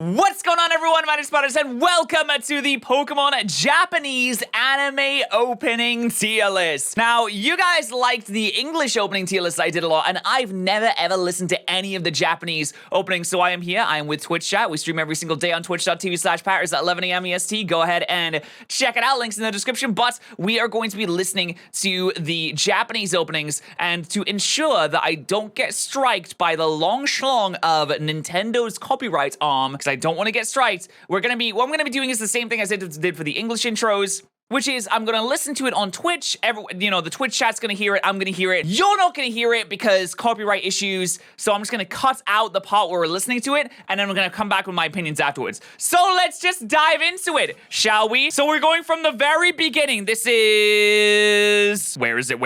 What's going on, everyone? My name is Patterrz, and welcome to the Pokemon Japanese anime opening tier list. Now, you guys liked the English opening tier list I did a lot, and I've never ever listened to any of the Japanese openings, so I am here. I am with Twitch chat. We stream every single day on twitch.tv/Patterrz at 11 a.m. EST. Go ahead and check it out. Links in the description, but we are going to be listening to the Japanese openings, and to ensure that I don't get striked by the long schlong of Nintendo's copyright arm, I don't want to get striked. What I'm gonna be doing is the same thing as I did for the English intros, which is I'm gonna listen to it on Twitch. The Twitch chat's gonna hear it. I'm gonna hear it. You're not gonna hear it because copyright issues. So I'm just gonna cut out the part where we're listening to it, and then we're gonna come back with my opinions afterwards. So let's just dive into it, shall we? So we're going from the very beginning. This is where is it?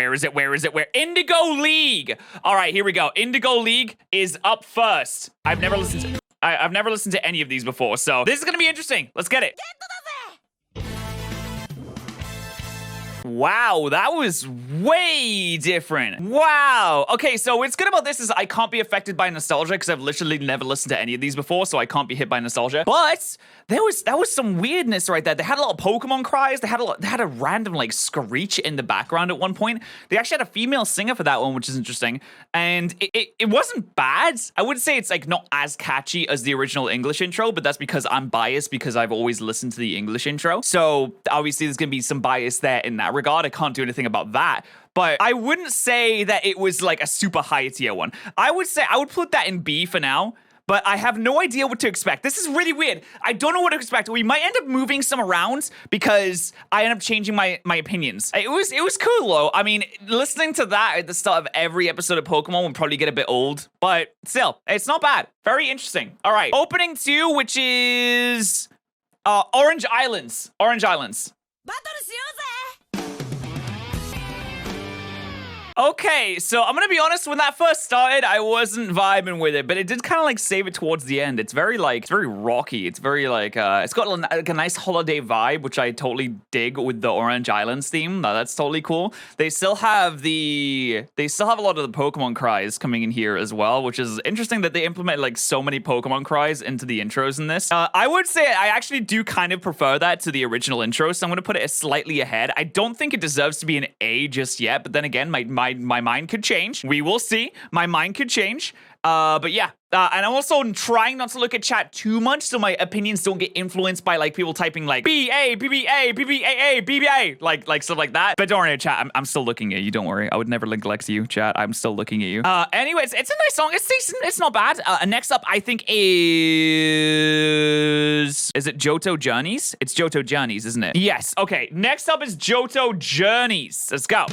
Indigo League. All right, here we go. Indigo League is up first. I've never listened to any of these before, so this is gonna be interesting. Let's get it. Wow, that was way different. Wow. Okay, so what's good about this is I can't be affected by nostalgia because I've literally never listened to any of these before, so I can't be hit by nostalgia. But that was some weirdness right there. They had a lot of Pokemon cries. They had a random like screech in the background at one point. They actually had a female singer for that one, which is interesting. And it wasn't bad. I would say it's like not as catchy as the original English intro, but that's because I'm biased because I've always listened to the English intro. So obviously there's gonna be some bias there in that regard. I can't do anything about that. But I wouldn't say that it was like a super high tier one. I would say I would put that in B for now. But I have no idea what to expect. This is really weird. I don't know what to expect. We might end up moving some around because I end up changing my opinions. It was cool though. I mean, listening to that at the start of every episode of Pokemon would probably get a bit old, but still, it's not bad. Very interesting. All right, opening 2, which is Orange Islands. Orange Islands. Okay, so I'm gonna be honest, when that first started, I wasn't vibing with it, but it did kind of like save it towards the end. It's very rocky. It's very like, it's got like a nice holiday vibe, which I totally dig with the Orange Islands theme. That's totally cool. They still have a lot of the Pokemon cries coming in here as well, which is interesting that they implement like so many Pokemon cries into the intros in this. I would say I actually do kind of prefer that to the original intro, so I'm gonna put it slightly ahead. I don't think it deserves to be an A just yet, but then again, my mind could change. We will see. My mind could change. But yeah. And I'm also trying not to look at chat too much so my opinions don't get influenced by like people typing like B-A, B-B-A, B-B-A-A, B-B-A, like stuff like that. But don't worry, chat. I'm still looking at you. Don't worry. I would never neglect you, chat. I'm still looking at you. Anyways, it's a nice song. It's decent. It's not bad. Next up, I think is it Johto Journeys? It's Johto Journeys, isn't it? Yes. Okay. Next up is Johto Journeys. Let's go.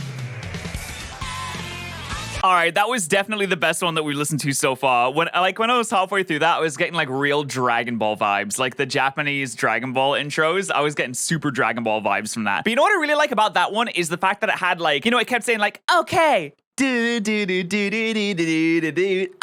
All right, that was definitely the best one that we've listened to so far. When I was halfway through that, I was getting like real Dragon Ball vibes, like the Japanese Dragon Ball intros. I was getting super Dragon Ball vibes from that. But you know what I really like about that one is the fact that it had like, it kept saying like, okay.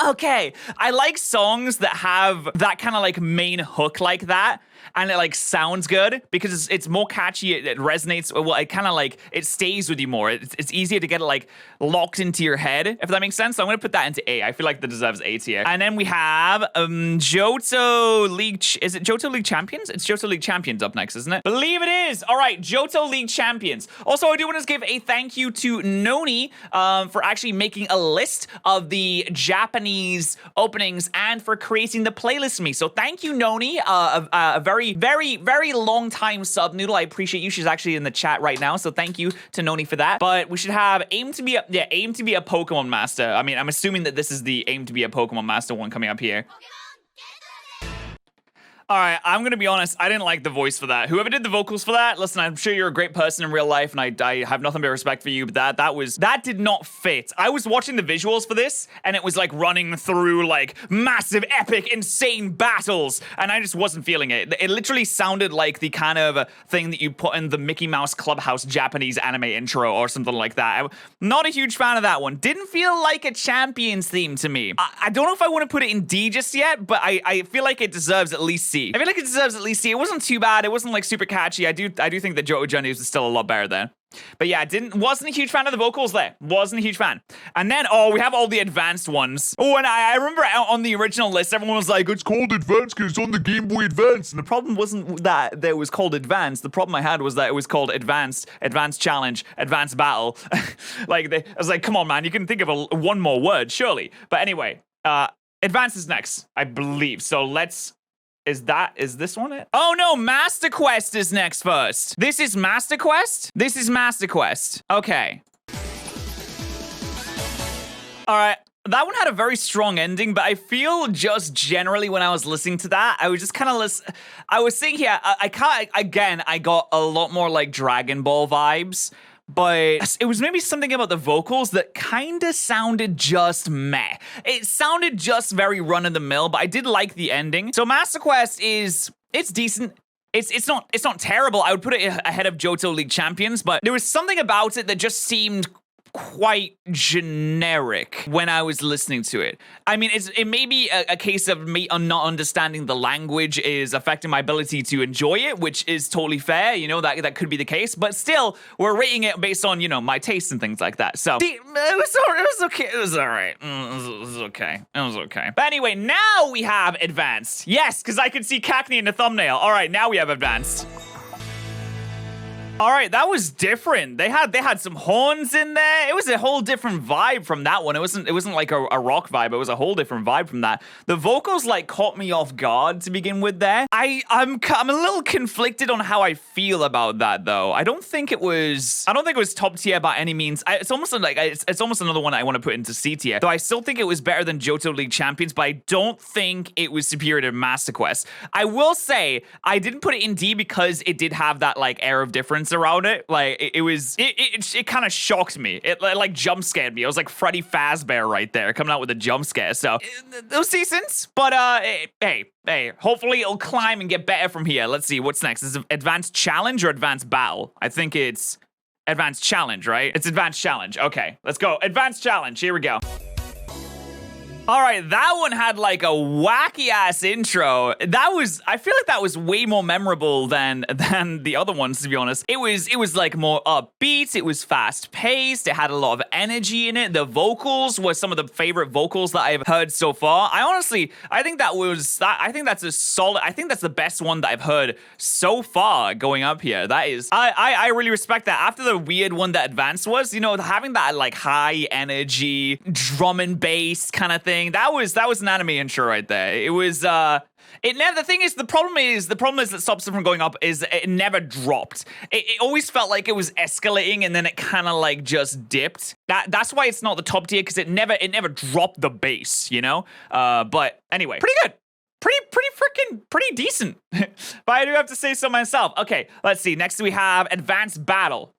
Okay. I like songs that have that kind of like main hook like that. And it like sounds good because it's more catchy. It resonates. Well, it kind of like it stays with you more. It's easier to get it like locked into your head, if that makes sense. So I'm gonna put that into A. I feel like that deserves A tier. And then we have Johto League. Is it Johto League Champions? It's Johto League Champions up next, isn't it? Believe it is. All right, Johto League Champions. Also, I do want to give a thank you to Noni for actually making a list of the Japanese openings and for creating the playlist for me. So thank you, Noni. A very long time sub noodle. I appreciate you. She's actually in the chat right now, so thank you to Noni for that. But we should have aim to be a Pokemon master. I mean, I'm assuming that this is the aim to be a Pokemon master one coming up here. All right, I'm gonna be honest, I didn't like the voice for that. Whoever did the vocals for that, listen, I'm sure you're a great person in real life, and I have nothing but respect for you, but that did not fit. I was watching the visuals for this, and it was like running through like massive, epic, insane battles, and I just wasn't feeling it. It literally sounded like the kind of thing that you put in the Mickey Mouse Clubhouse Japanese anime intro or something like that. I'm not a huge fan of that one. Didn't feel like a Champions theme to me. I don't know if I want to put it in D just yet, but I feel like it deserves at least C. I feel like it deserves at least C. It wasn't too bad. It wasn't like super catchy. I do think that Johto Journeys was still a lot better there. But yeah, wasn't a huge fan of the vocals there. Wasn't a huge fan. And then, we have all the advanced ones. Oh, and I remember on the original list, everyone was like, it's called Advanced because it's on the Game Boy Advance. And the problem wasn't that it was called Advanced. The problem I had was that it was called Advanced Challenge, Advanced Battle. I was like, come on, man, you can think of one more word, surely. But anyway, Advanced is next, I believe. So let's... Is this one it? Oh no, Master Quest is next first. This is Master Quest? This is Master Quest. Okay. All right. That one had a very strong ending, but I feel just generally when I was listening to that, I was just kind of I was thinking here, I got a lot more like Dragon Ball vibes. But it was maybe something about the vocals that kind of sounded just meh. It sounded just very run-of-the-mill, but I did like the ending. So Master Quest it's decent. It's not terrible. I would put it ahead of Johto League Champions, but there was something about it that just seemed quite generic when I was listening to it. I mean, it may be a case of me not understanding the language is affecting my ability to enjoy it, which is totally fair. You know, that could be the case, but still, we're rating it based on, you know, my taste and things like that. So it was okay. It was all right. It was okay. It was okay. But anyway, now we have Advanced. Yes, because I could see Cackney in the thumbnail. All right, now we have Advanced. All right, that was different. They had some horns in there. It was a whole different vibe from that one. It wasn't like a rock vibe. It was a whole different vibe from that. The vocals like caught me off guard to begin with there. I'm a little conflicted on how I feel about that though. I don't think it was top tier by any means. It's almost like it's almost another one I want to put into C tier. So I still think it was better than Johto League Champions, but I don't think it was superior to Master Quest. I will say I didn't put it in D because it did have that like air of difference around it. Like it kind of shocked me. It like jump scared me. It was like Freddy Fazbear right there coming out with a jump scare. So it was decent, but hey, hopefully it'll climb and get better from here. Let's see what's next. Is it Advanced Challenge or Advanced Battle? I think it's Advanced Challenge, right? It's Advanced Challenge. Okay, let's go. Advanced Challenge. Here we go. All right, that one had like a wacky ass intro. I feel like that was way more memorable than the other ones, to be honest. It was like more upbeat. It was fast paced. It had a lot of energy in it. The vocals were some of the favorite vocals that I've heard so far. I think that's a solid. I think that's the best one that I've heard so far going up here. That is, I really respect that. After the weird one that Advanced was, you know, having that like high energy drum and bass kind of thing. That was an anime intro right there. It was the problem is that stops it from going up is it never dropped. It always felt like it was escalating and then it kind of like just dipped. That's why it's not the top tier, because it never dropped the bass, you know? But anyway, pretty good. Pretty decent. But I do have to say so myself. Okay, let's see. Next we have Advanced Battle.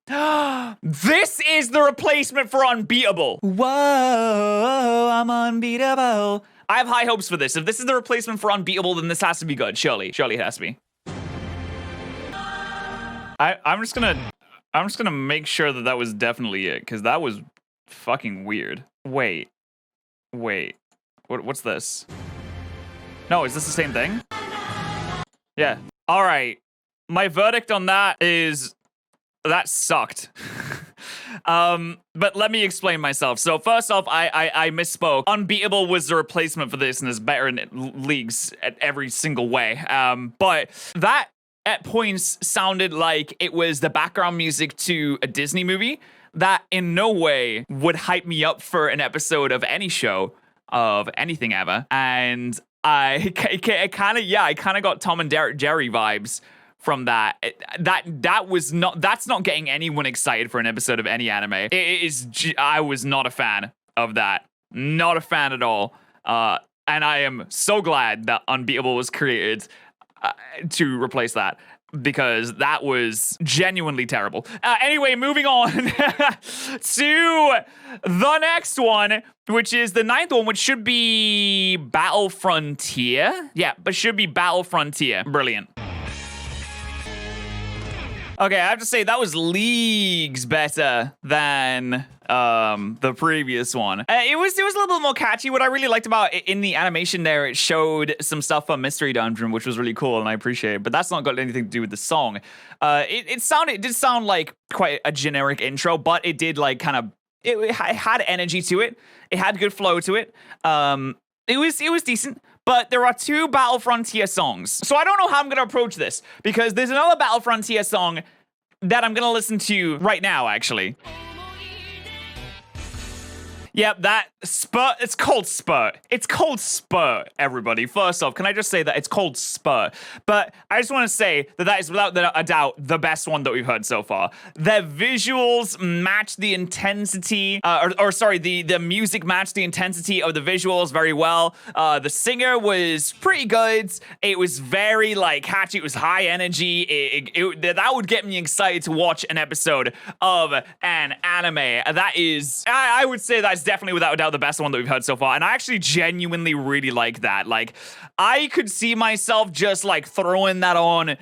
This is the replacement for Unbeatable. Whoa, I'm unbeatable. I have high hopes for this. If this is the replacement for Unbeatable, then this has to be good. Surely it has to be. I'm just gonna make sure that was definitely it, because that was fucking weird. Wait. What's this? No, is this the same thing? Yeah. All right. My verdict on that is that sucked. But let me explain myself. So first off, I misspoke. Unbeatable was the replacement for this and is better in leagues at every single way. But that at points sounded like it was the background music to a Disney movie that in no way would hype me up for an episode of any show of anything ever. And I kind of got Tom and Jerry vibes from that. That's not getting anyone excited for an episode of any anime. I was not a fan of that. Not a fan at all. And I am so glad that Unbeatable was created to replace that, because that was genuinely terrible. Anyway, moving on to the next one, which is the 9th one, which should be Battle Frontier. Yeah, but should be Battle Frontier. Brilliant. Okay, I have to say that was leagues better than the previous one. It was a little bit more catchy. What I really liked about it in the animation there, it showed some stuff from Mystery Dungeon, which was really cool, and I appreciate it. But that's not got anything to do with the song. It did sound like quite a generic intro, but it did like kind of it had energy to it. It had good flow to it. It was decent. But there are 2 Battle Frontier songs. So I don't know how I'm going to approach this, because there's another Battle Frontier song that I'm going to listen to right now, actually. Yep, that Spur. It's called Spur. It's called Spur, everybody. First off, can I just say that it's called Spur? But I just want to say that is without a doubt the best one that we've heard so far. The visuals match the intensity, the music matched the intensity of the visuals very well. The singer was pretty good. It was very like catchy. It was high energy. That would get me excited to watch an episode of an anime. That is, I would say that's definitely without a doubt the best one that we've heard so far, and I actually genuinely really like that. Like, I could see myself just like throwing that on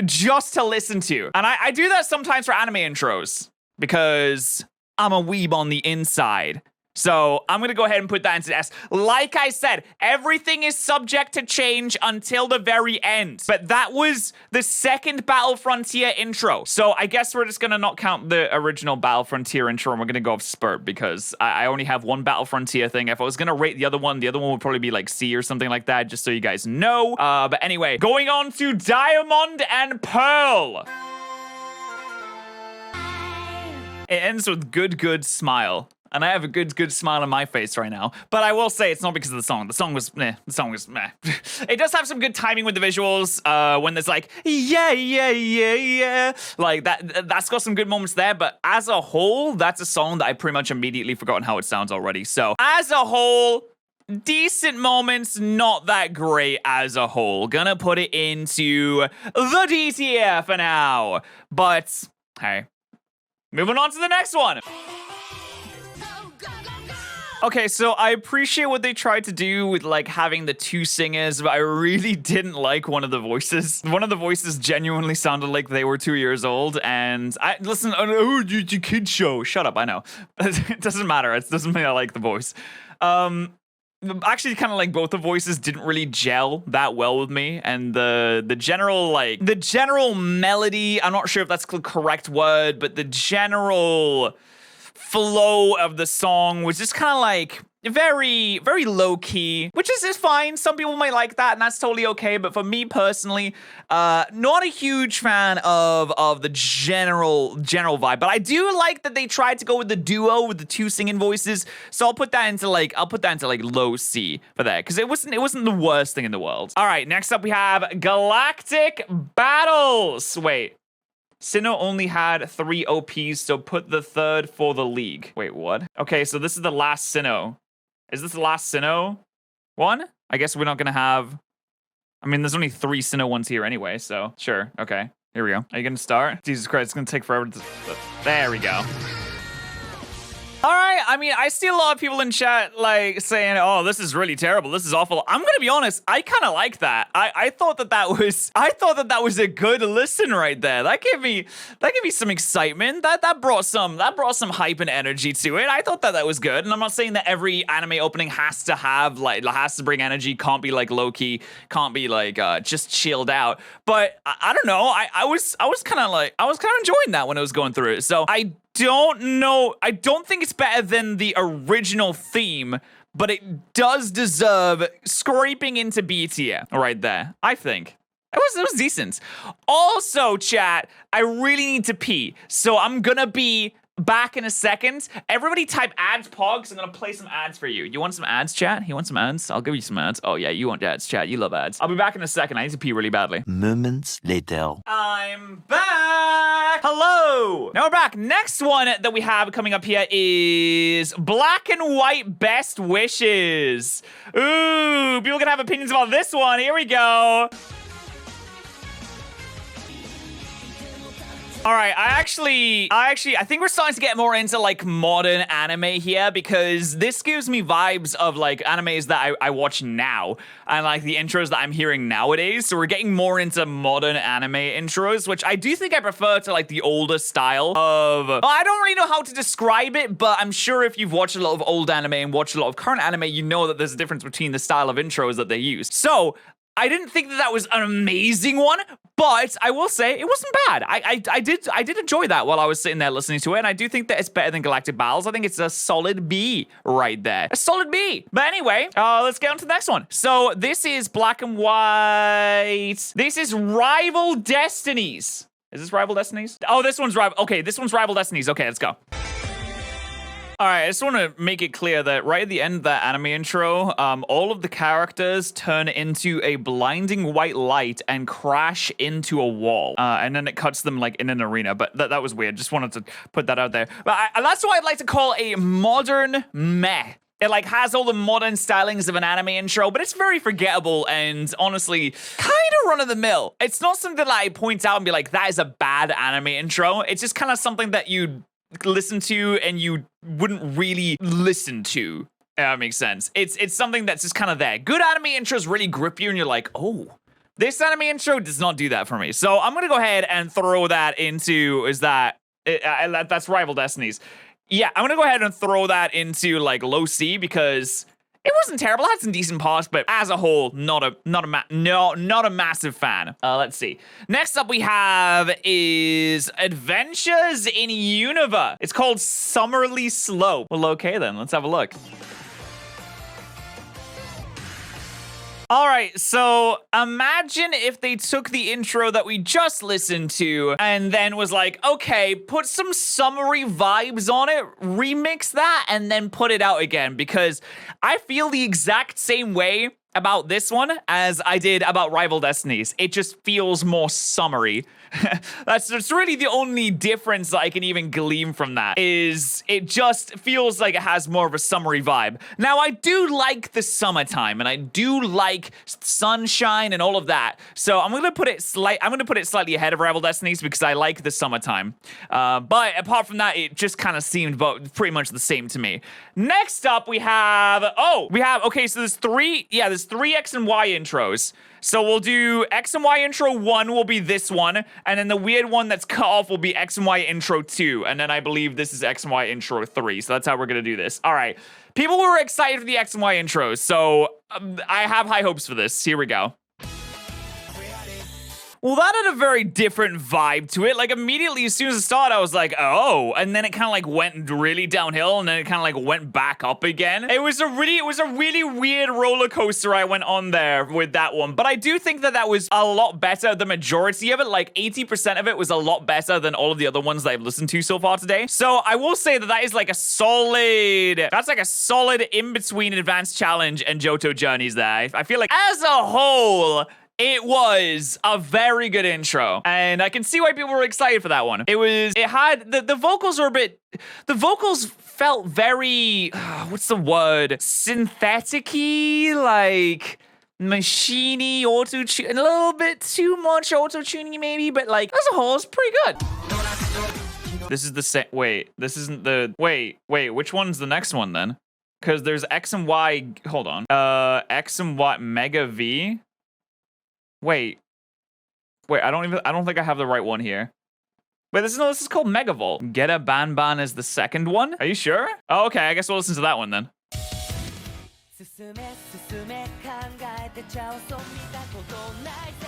just to listen to, and I do that sometimes for anime intros because I'm a weeb on the inside. So I'm going to go ahead and put that into S. Like I said, everything is subject to change until the very end. But that was the second Battle Frontier intro. So I guess we're just going to not count the original Battle Frontier intro, and we're going to go off Spurt, because I only have one Battle Frontier thing. If I was going to rate the other one would probably be like C or something like that, just so you guys know. But anyway, going on to Diamond and Pearl. It ends with good smile. And I have a good smile on my face right now. But I will say it's not because of the song. The song was meh. It does have some good timing with the visuals. When there's like, yeah. Like, that's got some good moments there. But as a whole, that's a song that I pretty much immediately forgotten how it sounds already. So, as a whole, decent moments, not that great as a whole. Gonna put it into the D tier for now. But, hey, moving on to the next one. Okay, so I appreciate what they tried to do with like having the 2 singers, but I really didn't like one of the voices. One of the voices genuinely sounded like they were 2 years old, and it's a kid show. Shut up, I know. It doesn't matter. It doesn't mean I like the voice. Actually, kind of like both the voices didn't really gel that well with me, and the general melody, I'm not sure if that's the correct word, but the general flow of the song was just kind of like very, very low key, which is fine. Some people might like that, and that's totally okay. But for me personally, not a huge fan of the general vibe. But I do like that they tried to go with the duo with the 2 singing voices. So I'll put that into like low C for that, because it wasn't the worst thing in the world. All right, next up we have Galactic Battles. Wait. Sinnoh only had 3 OPs, so put the 3rd for the league. Wait, what? Okay, so this is the last Sinnoh. Is this the last Sinnoh one? I guess we're not gonna have... I mean, there's only 3 Sinnoh ones here anyway, so sure. Okay, here we go. Are you gonna start? Jesus Christ, it's gonna take forever to... There we go. All right, I mean, I see a lot of people in chat like saying, "Oh, this is really terrible. This is awful." I'm gonna be honest. I kind of like that. I thought that was a good listen right there. That gave me some excitement. That brought some hype and energy to it. I thought that was good. And I'm not saying that every anime opening has to bring energy. Can't be like low key. Can't be like just chilled out. But I don't know. I was kind of enjoying that when I was going through it. So I don't know. I don't think it's better than the original theme, but it does deserve scraping into B tier right there. I think it was decent. Also, chat, I really need to pee, so I'm gonna be back in a second. Everybody type ads pogs. I'm gonna play some ads for you. You want some ads, chat? You want some ads? I'll give you some ads. Oh yeah, you want ads, chat. You love ads. I'll be back in a second. I need to pee really badly. Moments later. I'm back. Hello. Now we're back. Next one that we have coming up here is Black and White Best Wishes. Ooh, people can have opinions about this one. Here we go. All right, I think we're starting to get more into like modern anime here because this gives me vibes of like animes that I watch now and like the intros that I'm hearing nowadays. So we're getting more into modern anime intros, which I do think I prefer to like the older style of, well, I don't really know how to describe it, but I'm sure if you've watched a lot of old anime and watched a lot of current anime, you know that there's a difference between the style of intros that they use. So I didn't think that was an amazing one, but I will say it wasn't bad. I did enjoy that while I was sitting there listening to it, and I do think that it's better than Galactic Battles. I think it's a solid B right there. A solid B. But anyway, let's get on to the next one. So this is Black and White. This is Rival Destinies. Is this Rival Destinies? Oh, this one's Rival. Okay, this one's Rival Destinies. Okay, let's go. All right, I just want to make it clear that right at the end of that anime intro, all of the characters turn into a blinding white light and crash into a wall. And then it cuts them like in an arena, but that was weird. Just wanted to put that out there. But that's what I'd like to call a modern meh. It like has all the modern stylings of an anime intro, but it's very forgettable and honestly kind of run of the mill. It's not something that I point out and be like, that is a bad anime intro. It's just kind of something that you listen to and you wouldn't really listen to. That makes sense. It's something that's just kind of there. Good anime intros really grip you and you're like, oh, this anime intro does not do that for me. So I'm gonna go ahead and throw that into, that's Rival Destinies. Yeah, I'm gonna go ahead and throw that into like low C because it wasn't terrible. It had some decent parts, but as a whole, not a massive fan. Let's see. Next up we have is Adventures in Unova. It's called Summerly Slope. Well, okay then. Let's have a look. All right, so imagine if they took the intro that we just listened to and then was like, okay, put some summery vibes on it, remix that, and then put it out again, because I feel the exact same way about this one as I did about Rival Destinies. It just feels more summery. That's really the only difference that I can even glean from that, is it just feels like it has more of a summery vibe. Now, I do like the summertime, and I do like sunshine and all of that. So I'm gonna put it slightly ahead of Rival Destinies because I like the summertime. But apart from that, it just kind of seemed pretty much the same to me. Next up, we have okay, so there's three X and Y intros. So we'll do X and Y intro 1 will be this one, and then the weird one that's cut off will be X and Y intro 2, and then I believe this is X and Y intro 3. So that's how we're gonna do this. All right, people were excited for the X and Y intros, so I have high hopes for this. Here we go. Well, that had a very different vibe to it. Like, immediately, as soon as it started, I was like, oh. And then it kind of, like, went really downhill, and then it kind of, like, went back up again. It was a really weird roller coaster I went on there with that one. But I do think that was a lot better. The majority of it, like, 80% of it was a lot better than all of the other ones that I've listened to so far today. So I will say that is, like, a solid in-between Advanced Challenge and Johto Journeys there. I feel like, as a whole, it was a very good intro, and I can see why people were excited for that one. The vocals felt very, what's the word? Synthetic-y, like machiney, auto-tune, a little bit too much auto-tuning maybe, but like, as a whole, it's pretty good. This is the same, wait, this isn't the, wait, which one's the next one then? Because there's X and Y, hold on. X and Y Mega V. Wait, I don't think I have the right one here. Wait, this is called Megavolt. Get a Ban is the second one? Are you sure? Oh, okay, I guess we'll listen to that one then.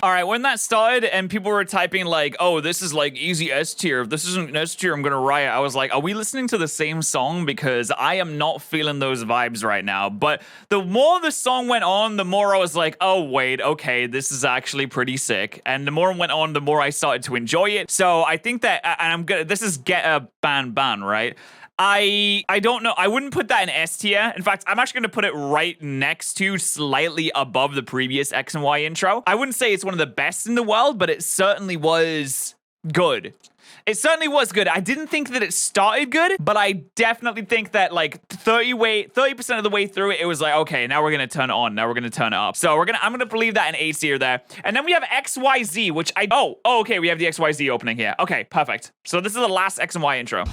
All right, when that started and people were typing like, oh, this is like easy S tier. If this isn't S tier, I'm gonna riot. I was like, are we listening to the same song? Because I am not feeling those vibes right now. But the more the song went on, the more I was like, oh, wait, okay, this is actually pretty sick. And the more it went on, the more I started to enjoy it. So I think that, this is Get a Ban, right? I don't know. I wouldn't put that in S tier. In fact, I'm actually going to put it right next to, slightly above the previous X and Y intro. I wouldn't say it's one of the best in the world, but it certainly was good. It certainly was good. I didn't think that it started good, but I definitely think that like 30% of the way through it, it was like, okay, now we're gonna turn it on. Now we're gonna turn it up. So I'm gonna believe that an A tier there. And then we have XYZ, which okay, we have the XYZ opening here. Okay, perfect. So this is the last X and Y intro.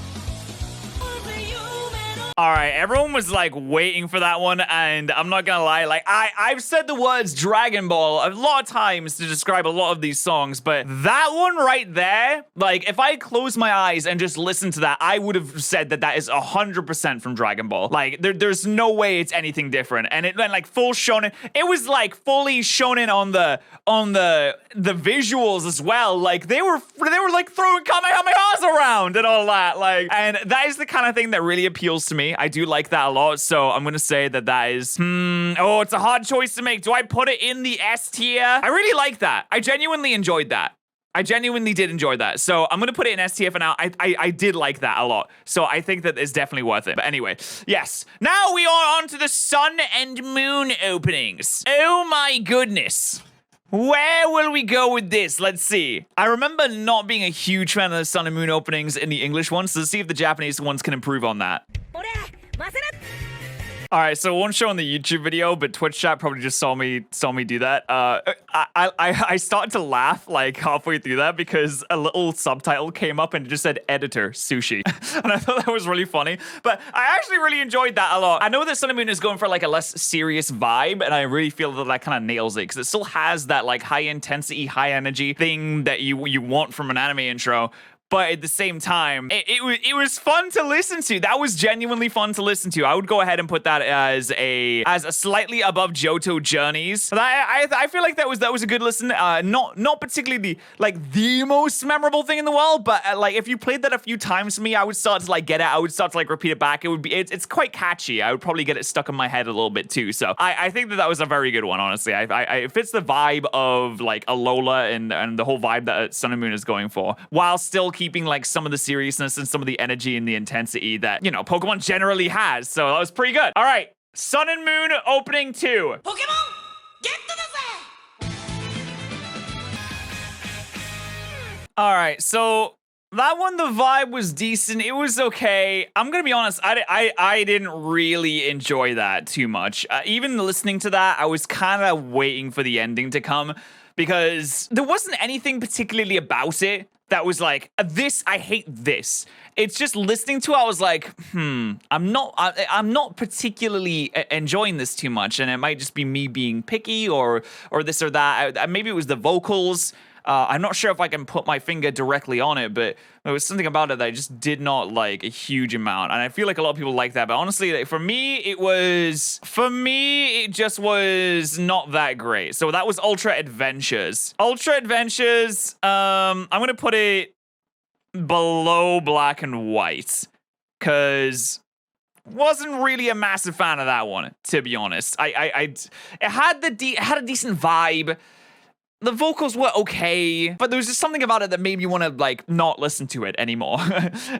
All right, everyone was like waiting for that one, and I'm not gonna lie, like I've said the words Dragon Ball a lot of times to describe a lot of these songs, but that one right there, like if I close my eyes and just listen to that, I would have said that that is 100% from Dragon Ball. Like there's no way it's anything different, and it went like full shonen. It was like fully shonen on the visuals as well. Like they were like throwing kamehamehas around and all that, like, and that is the kind of thing that really appeals to me. I do like that a lot, so I'm gonna say that is, it's a hard choice to make. Do I put it in the S tier? I really like that. I genuinely enjoyed that. I genuinely did enjoy that. So I'm gonna put it in S tier for now. I did like that a lot. So I think that it's definitely worth it. But anyway, yes. Now we are on to the Sun and Moon openings. Oh my goodness. Where will we go with this? Let's see. I remember not being a huge fan of the Sun and Moon openings in the English ones, so let's see if the Japanese ones can improve on that. All right, so it won't show on the YouTube video, but Twitch chat probably just saw me do that. I started to laugh like halfway through that because a little subtitle came up and it just said editor sushi, and I thought that was really funny. But I actually really enjoyed that a lot. I know that Sun and Moon is going for like a less serious vibe, and I really feel that kind of nails it because it still has that like high intensity, high energy thing that you want from an anime intro. But at the same time, it was fun to listen to. That was genuinely fun to listen to. I would go ahead and put that as a slightly above Johto Journeys. But I feel like that was a good listen. Not particularly the most memorable thing in the world, but like if you played that a few times for me, I would start to like get it. I would start to like repeat it back. It's quite catchy. I would probably get it stuck in my head a little bit too. So I think that was a very good one, honestly. It fits the vibe of like Alola and the whole vibe that Sun and Moon is going for, while still keeping like some of the seriousness and some of the energy and the intensity that, Pokemon generally has. So that was pretty good. All right, Sun and Moon opening 2. Pokemon, get to the All right, so that one, the vibe was decent. It was okay. I'm gonna be honest, I didn't really enjoy that too much. Even listening to that, I was kind of waiting for the ending to come because there wasn't anything particularly about it that was like, I hate this. It's just listening to it, I was like, I'm not particularly enjoying this too much, and it might just be me being picky or this or that. Maybe it was the vocals. I'm not sure if I can put my finger directly on it, but there was something about it that I just did not like a huge amount. And I feel like a lot of people like that. But honestly, for me, it just was not that great. So that was Ultra Adventures. Ultra Adventures, I'm going to put it below Black and White because wasn't really a massive fan of that one, to be honest. It had a decent vibe. The vocals were okay, but there was just something about it that made me want to, like, not listen to it anymore.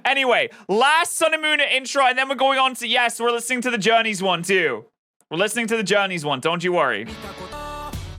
Anyway, last Sun and Moon intro, and then we're going on to, yes, we're listening to the Journeys one, too. We're listening to the Journeys one, don't you worry.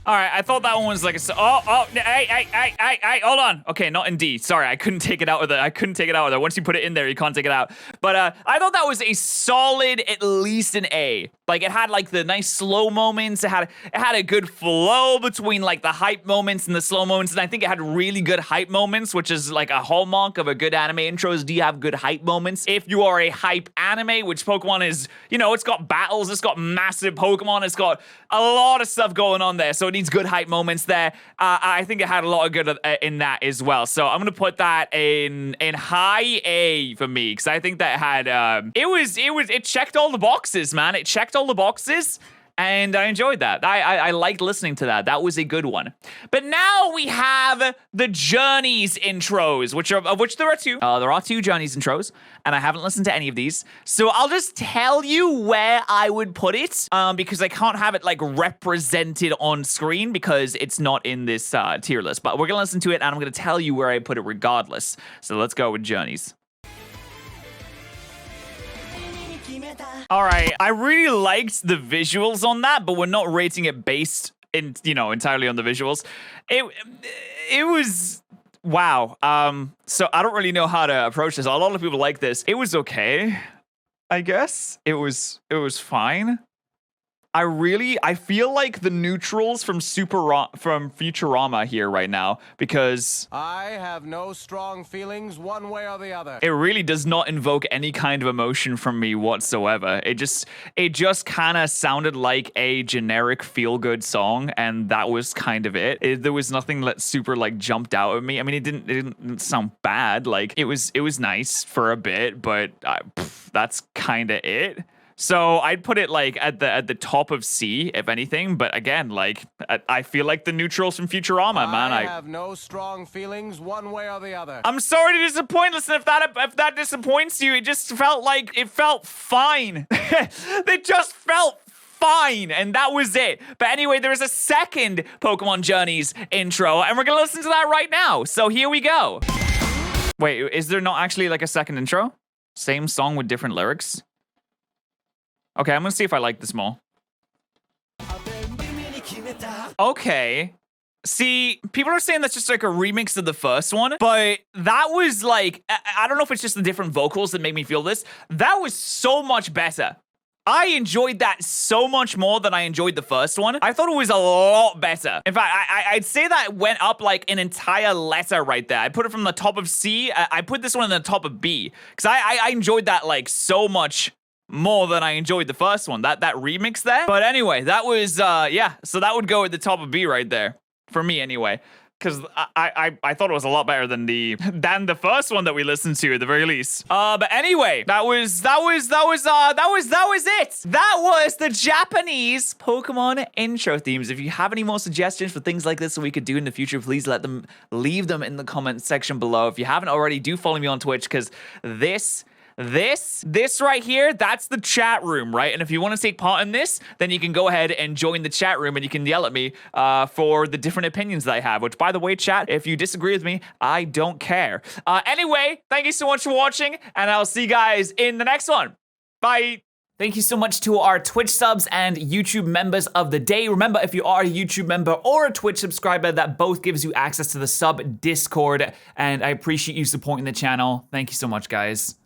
All right, I thought that one was like hey, hold on. Okay, not in D. Sorry, I couldn't take it out of there. Once you put it in there, you can't take it out. But I thought that was a solid, at least an A. Like, it had like the nice slow moments. It had a good flow between like the hype moments and the slow moments. And I think it had really good hype moments, which is like a hallmark of a good anime intro is, do you have good hype moments? If you are a hype anime, which Pokemon is, it's got battles, it's got massive Pokemon, it's got a lot of stuff going on there. So it needs good hype moments there. I think it had a lot of good in that as well. So I'm gonna put that in high A for me, because I think that had it checked all the boxes, man. It checked all the boxes, and I enjoyed that. I liked listening to that. That was a good one. But now we have the Journeys intros, of which there are two. There are two Journeys intros, and I haven't listened to any of these. So I'll just tell you where I would put it, because I can't have it like represented on screen because it's not in this tier list. But we're gonna listen to it, and I'm gonna tell you where I put it regardless. So let's go with Journeys. All right, I really liked the visuals on that, but we're not rating it based entirely on the visuals. It was Wow. So I don't really know how to approach this. A lot of people like this. It was okay, I guess. It was fine. I feel like the neutrals from Futurama here right now, because I have no strong feelings one way or the other. it really does not invoke any kind of emotion from me whatsoever. It just kind of sounded like a generic feel-good song, and that was kind of it. There was nothing that super like jumped out at me. I mean, it didn't sound bad. Like it was nice for a bit, but that's kind of it. So I'd put it like at the top of C, if anything. But again, like I feel like the neutrals from Futurama, man. I have no strong feelings one way or the other. I'm sorry to disappoint. Listen, if that disappoints you, it just felt fine. It just felt fine, and that was it. But anyway, there is a second Pokemon Journeys intro, and we're gonna listen to that right now. So here we go. Wait, is there not actually like a second intro? Same song with different lyrics? Okay, I'm gonna see if I like this more. Okay. See, people are saying that's just like a remix of the first one, but that was like, I don't know if it's just the different vocals that make me feel this. That was so much better. I enjoyed that so much more than I enjoyed the first one. I thought it was a lot better. In fact, I'd say that went up like an entire letter right there. I put it from the top of C. I put this one in the top of B, because I enjoyed that like so much more than I enjoyed the first one. That remix there. But anyway, that was yeah, so that would go at the top of B right there for me anyway, because I thought it was a lot better than the first one that we listened to at the very least. But anyway, that was it. That was the Japanese Pokemon intro themes. If you have any more suggestions for things like this that we could do in the future, please leave them in the comment section below. If you haven't already, do follow me on Twitch, because this right here, that's the chat room, right? And if you want to take part in this, then you can go ahead and join the chat room, and you can yell at me for the different opinions that I have, which, by the way, chat, if you disagree with me, I don't care. Anyway, thank you so much for watching, and I'll see you guys in the next one. Bye. Thank you so much to our Twitch subs and YouTube members of the day. Remember, if you are a YouTube member or a Twitch subscriber, that both gives you access to the sub Discord, and I appreciate you supporting the channel. Thank you so much, guys.